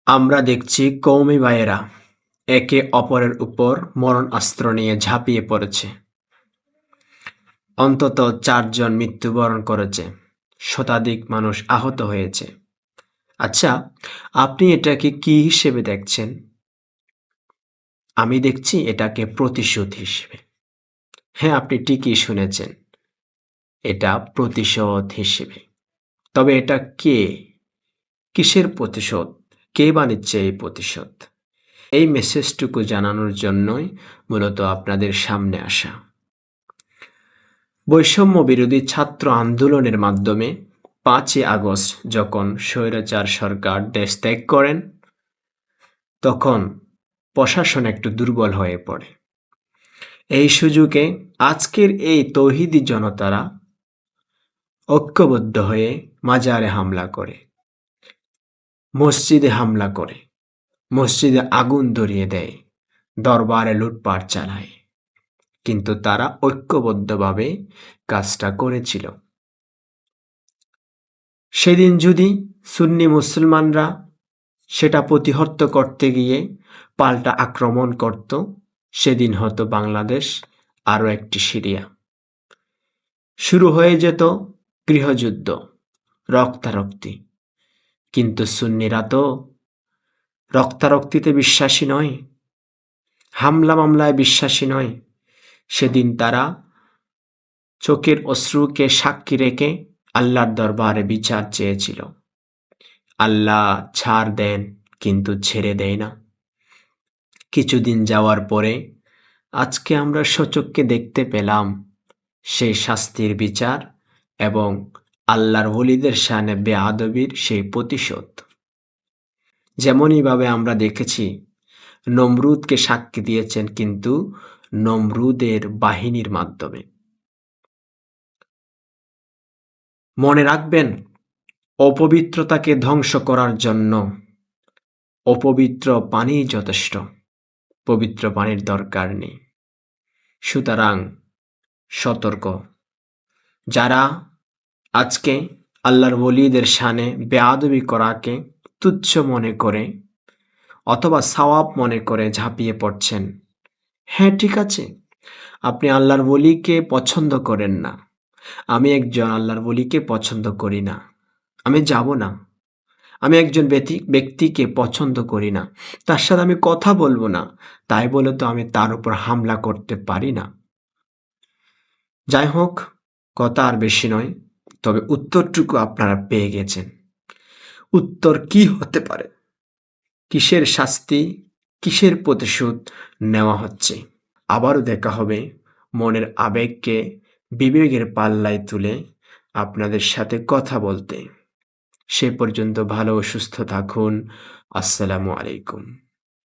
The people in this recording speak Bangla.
আমরা দেখছি কওমি ভাইয়েরা একে অপরের উপর মরণাস্ত্র নিয়ে ঝাঁপিয়ে পড়েছে। অন্তত ৪ জন মৃত্যুবরণ করেছে, শতাধিক মানুষ আহত হয়েছে। আচ্ছা, আপনি এটাকে কি হিসেবে দেখছেন? আমি দেখছি এটাকে প্রতিশোধ হিসেবে। হ্যাঁ, আপনি ঠিকই শুনেছেন, এটা প্রতিশোধ হিসেবে। তবে এটা কিসের প্রতিশোধ? কে বানিয়েছে এই প্রতিশোধ? এই মেসেজটুকু জানানোর জন্যই মূলত আপনাদের সামনে আসা। বৈষম্য বিরোধী ছাত্র আন্দোলনের মাধ্যমে ৫ই আগস্ট যখন স্বৈরাচার সরকার দেশ ত্যাগ করেন, তখন প্রশাসন একটু দুর্বল হয়ে পড়ে। এই সুযোগে আজকের এই তৌহিদি জনতারা ঐক্যবদ্ধ হয়ে মাজারে হামলা করে, মসজিদে হামলা করে, মসজিদে আগুন ধরিয়ে দেয়, দরবারে লুটপাট চালায়। কিন্তু তারা ঐক্যবদ্ধভাবে কাজটা করেছিল। সেদিন যদি সুন্নি মুসলমানরা সেটা প্রতিহত করতে গিয়ে পাল্টা আক্রমণ করত, সেদিন হয়তো বাংলাদেশ আরও একটি সিরিয়া। শুরু হয়ে যেত গৃহযুদ্ধ, রক্তারক্তি। কিন্তু সুন্নিরা তো রক্তারক্তিতে বিশ্বাসী নয়, হামলা মামলায় বিশ্বাসী নয়। সেদিন তারা চোখের অশ্রুকে সাক্ষী রেখে আল্লাহর দরবারে বিচার চেয়েছিল। আল্লাহ ছাড় দেন, কিন্তু ছেড়ে দেয় না। কিছুদিন যাওয়ার পরে আজকে আমরা স্বচক্ষে দেখতে পেলাম সেই শাস্তির বিচার এবং আল্লাহর ওলিদের শানে বেআদবির সেই প্রতিশোধ। যেমনইভাবে আমরা দেখেছি নমরুদকে সাক্ষী দিয়েছেন, কিন্তু নমরুদের বাহিনীর মাধ্যমে। মনে রাখবেন, অপবিত্রতাকে ধ্বংস করার জন্য অপবিত্র পানি যথেষ্ট, পবিত্র পানির দরকার নেই। সুতরাং সতর্ক, যারা আজকে আল্লাহর ওলিদের শানে বেয়াদবি করাকে তুচ্ছ মনে করে অথবা সওয়াব মনে করে ঝাঁপিয়ে পড়ছেন। হ্যাঁ, ঠিক আছে, আপনি আল্লাহর ওলিকে পছন্দ করেন না, আমি একজন আল্লাহর ওলিকে পছন্দ করি না, আমি যাব না। আমি একজন ব্যক্তিকে পছন্দ করি না, তার সাথে আমি কথা বলবো না, তাই বলে তো আমি তার উপর হামলা করতে পারি না। যাই হোক, কথা আর বেশি নয়, তবে উত্তরটুকু আপনারা পেয়ে গেছেন। উত্তর কি হতে পারে? কিসের শাস্তি, কিসের প্রতিশোধ নেওয়া হচ্ছে? আবারও দেখা হবে মনের আবেগকে বিবেকের পাল্লায় তুলে আপনাদের সাথে কথা বলতে। সে পর্যন্ত ভালো ও সুস্থ থাকুন। আসসালামু আলাইকুম।